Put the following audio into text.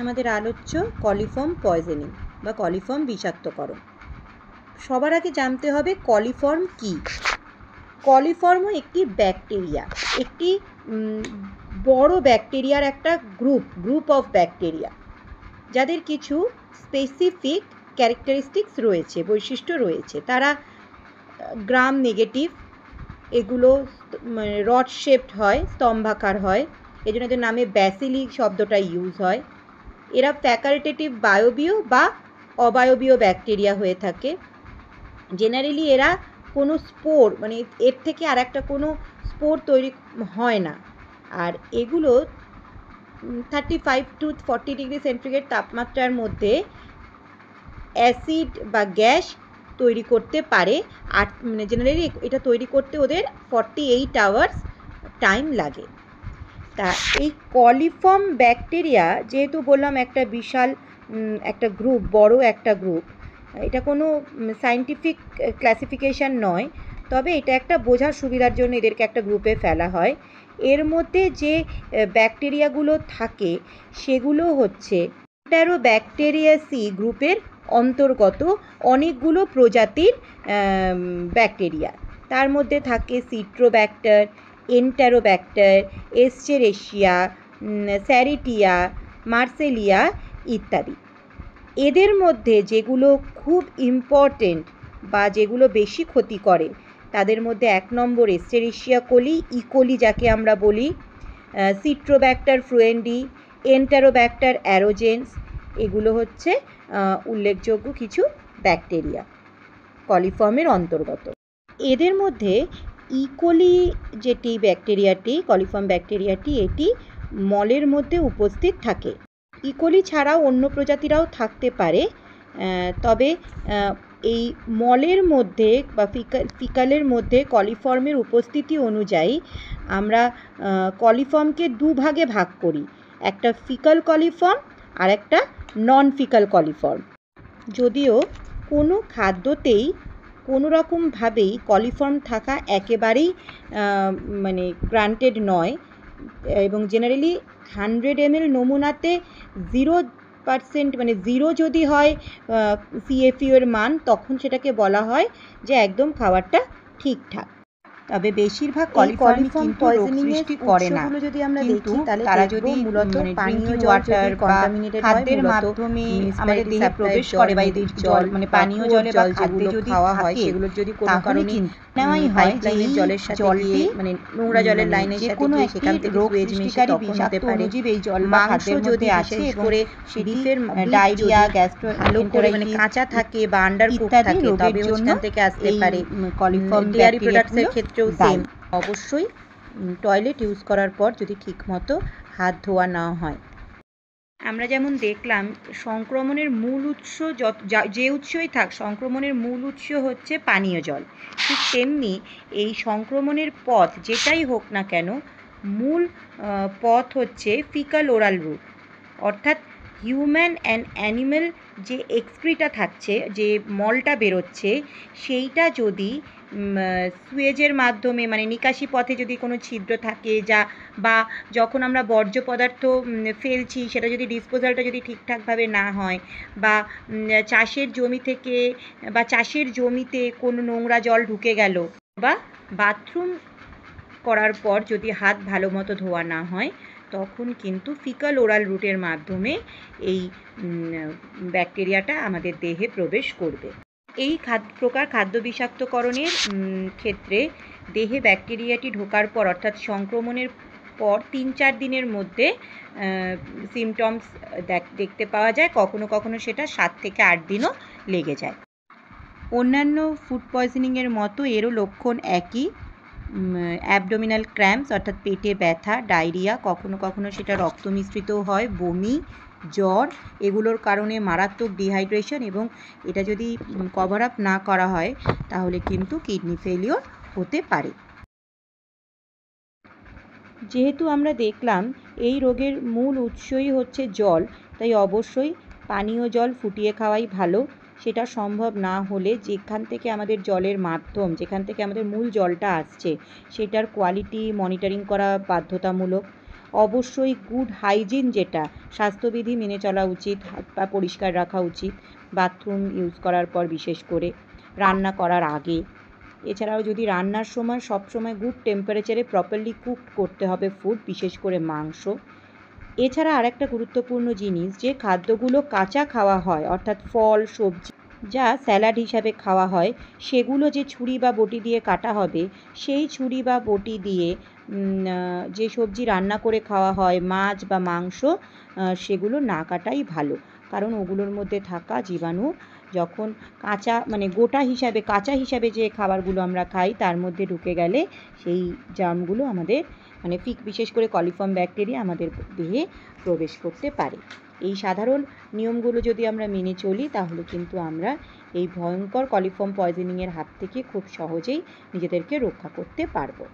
আমাদের আলোচ্য coliform poisoning বা কলিফর্ম বিষাক্তকরণ। সবার আগে জানতে হবে কলিফর্ম কী। কলিফর্মও একটি ব্যাকটেরিয়া, একটি বড় ব্যাকটেরিয়ার একটা গ্রুপ অফ ব্যাকটেরিয়া, যাদের কিছু স্পেসিফিক ক্যারেক্টারিস্টিক্স রয়েছে, বৈশিষ্ট্য রয়েছে। তারা গ্রাম নেগেটিভ, এগুলো রড শেপড হয়, স্তম্ভাকার হয়, এই জন্য এদের নামে ব্যাসিলি শব্দটা ইউজ হয়। এরা ফ্যাকাল্টেটিভ বায়বীয় বা অবায়বীয় ব্যাকটেরিয়া হয়ে থাকে। জেনারেলি এরা কোনো স্পোর, মানে এর থেকে আর একটা কোনো স্পোর তৈরি হয় না। আর এগুলো 35 to 40 ডিগ্রি সেন্টিগ্রেড তাপমাত্রার মধ্যে অ্যাসিড বা গ্যাস তৈরি করতে পারে। আর মানে জেনারেলি এটা তৈরি করতে ওদের 48 আওয়ার্স টাইম লাগে। তা এই কলিফর্ম ব্যাকটেরিয়া যেহেতু বললাম একটা বিশাল একটা গ্রুপ, বড় একটা গ্রুপ, এটা কোনো সায়েন্টিফিক ক্লাসিফিকেশান নয়, তবে এটা একটা বোঝার সুবিধার জন্য এদেরকে একটা গ্রুপে ফেলা হয়। এর মধ্যে যে ব্যাকটেরিয়াগুলো থাকে সেগুলো হচ্ছে এন্টেরোব্যাকটেরিয়াসি গ্রুপের অন্তর্গত অনেকগুলো প্রজাতির ব্যাকটেরিয়া। তার মধ্যে থাকে সিট্রোব্যাক্টার, এন্টেরোব্যাক্টার, এস্চেরেশিয়া, স্যারিটিয়া, মার্সেলিয়া ইত্যাদি। এদের মধ্যে যেগুলো খুব ইম্পর্টেন্ট বা যেগুলো বেশি ক্ষতি করে তাদের মধ্যে 1 নম্বর এস্চেরেশিয়া কোলি, ইকোলি যাকে আমরা বলি, সিট্রোব্যাক্টার ফ্লুয়েন্ডি, এন্টেরোব্যাক্টার অ্যারোজেন্স, এগুলো হচ্ছে উল্লেখযোগ্য কিছু ব্যাকটেরিয়া কলিফর্মের অন্তর্গত। এদের মধ্যে ইকোলি যেটি ব্যাকটেরিয়াটি, কলিফর্ম ব্যাকটেরিয়াটি, এটি মলের মধ্যে উপস্থিত থাকে। ইকোলি ছাড়াও অন্য প্রজাতিরাও থাকতে পারে, তবে এই মলের মধ্যে বা ফিকালের মধ্যে কলিফর্মের উপস্থিতি অনুযায়ী আমরা কলিফর্মকে দুভাগে ভাগ করি, একটা ফিকাল কলিফর্ম আর একটা নন ফিকাল কলিফর্ম। যদিও কোনো খাদ্যতেই কোনো রকমভাবেই কলিফর্ম থাকা একেবারেই মানে গ্রান্টেড নয়, এবং জেনারেলি 100 ml নমুনাতে 0% মানে 0 যদি হয় CFU এর মান, তখন সেটাকে বলা হয় যে একদম খাবারটা ঠিকঠাক। তবে বেশিরভাগ কলিফর্ম কিন্তু রোগ সৃষ্টি করে না। যদি আমরা দেখি তাহলে তারা যদি মূলত পানীয় ওয়াটার বা খাদ্যের মাধ্যমে আমাদের দেহে প্রবেশ করে বা এদের জল মানে পানীয় জলে বা খাদ্যে যদি খাওয়া হয়, সেগুলোর যদি কোনো কারণে নেওয়াই হয় যে এই জলের সাথে গিয়ে মানে নোংরা জলের লাইনের সাথে গিয়ে সেখান থেকে রোগ সৃষ্টিকারী বিষাক্ত অণুজীব এই জল বা খাদ্যের যদি আসে এবং বিফের ডায়রিয়া, গ্যাস্ট্রোএন্টারাইটিস মানে কাঁচা থাকে বা আন্ডারকুক থাকে, তবে সেখান থেকে আসতে পারে। কলিফর্ম ডেয়ারি প্রোডাক্টসের ক্ষেত্রেও সেম। অবশ্যই টয়লেট ইউজ করার পর যদি ঠিকমতো হাত ধোয়া না হয়। আমরা যেমন দেখলাম সংক্রমণের মূল উৎস যে উৎসই থাক, সংক্রমণের মূল উৎস হচ্ছে পানীয় জল। ঠিক তেমনি এই সংক্রমণের পথ যেটাই হোক না কেন, মূল পথ হচ্ছে ফিকাল ওরাল রুট, অর্থাৎ হিউম্যান অ্যান্ড অ্যানিম্যাল যে এক্সক্রিটা থাকছে, যে মলটা বেরোচ্ছে, সেইটা যদি সুয়েজের মাধ্যমে মানে নিকাশি পথে যদি কোনো ছিদ্র থাকে বা যখন আমরা বর্জ্য পদার্থ ফেলছি সেটা যদি ডিসপোজালটা যদি ঠিকঠাকভাবে না হয়, বা চাষের জমি থেকে বা চাষের জমিতে কোনো নোংরা জল ঢুকে গেল, বা বাথরুম করার পর যদি হাত ভালো মতো ধোয়া না হয়, তখন কিন্তু ফিকাল ওরাল রুটের মাধ্যমে এই ব্যাকটেরিয়াটা আমাদের দেহে প্রবেশ করবে। এই প্রকার খাদ্য বিষাক্তকরণের ক্ষেত্রে দেহে ব্যাকটেরিয়াটি ঢোকার পর অর্থাৎ সংক্রমণের পর 3-4 দিনের মধ্যে সিমটমস দেখতে পাওয়া যায়, কখনো কখনো সেটা 7 থেকে 8 দিনও লেগে যায়। অন্যান্য ফুড পয়জনিংয়ের মতো এরও লক্ষণ একই, অ্যাবডোমিনাল ক্র্যাম্পস অর্থাৎ পেটে ব্যথা, ডায়রিয়া, কখনো কখনো সেটা রক্ত মিশ্রিতও হয়, বমি, জ্বর, এগুলোর কারণে মারাত্মক ডিহাইড্রেশন, এবং এটা যদি কভার আপ না করা হয় তাহলে কিন্তু কিডনি ফেলিওর হতে পারে। যেহেতু আমরা দেখলাম এই রোগের মূল উৎসই হচ্ছে জল, তাই অবশ্যই পানীয় জল ফুটিয়ে খাওয়াই ভালো। সেটা সম্ভব না হলে যেখান থেকে আমাদের জলের মাধ্যম, যেখান থেকে আমাদের মূল জলটা আসছে, সেটার কোয়ালিটি মনিটরিং করা বাধ্যতামূলক। অবশ্যই গুড হাইজিন, যেটা স্বাস্থ্যবিধি মেনে চলা উচিত, হাত পা পরিষ্কার রাখা উচিত বাথরুম ইউজ করার পর, বিশেষ করে রান্না করার আগে। এছাড়াও যদি রান্নার সময় সবসময় গুড টেম্পারেচারে প্রপারলি কুক করতে হবে ফুড, বিশেষ করে মাংস। এছাড়া আরেকটা গুরুত্বপূর্ণ জিনিস, যে খাদ্যগুলো কাঁচা খাওয়া হয় অর্থাৎ ফল সবজি যা স্যালাড হিসাবে খাওয়া হয়, সেগুলো যে ছুরি বা বটি দিয়ে কাটা হবে, সেই ছুরি বা বটি দিয়ে যে সবজি রান্না করে খাওয়া হয়, মাছ বা মাংস, সেগুলো না কাটাই ভালো। কারণ ওগুলোর মধ্যে থাকা জীবাণু যখন কাঁচা মানে কাঁচা হিসাবে যে খাবারগুলো আমরা খাই তার মধ্যে ঢুকে গেলে সেই জার্মগুলো আমাদের বিশেষ করে কলিফর্ম ব্যাকটেরিয়া আমাদের দেহে প্রবেশ করতে পারে। এই সাধারণ নিয়মগুলো যদি আমরা মেনে চলি, তাহলে কিন্তু আমরা এই ভয়ঙ্কর কলিফর্ম পয়জনিংয়ের হাত থেকে খুব সহজেই নিজেদেরকে রক্ষা করতে পারবো।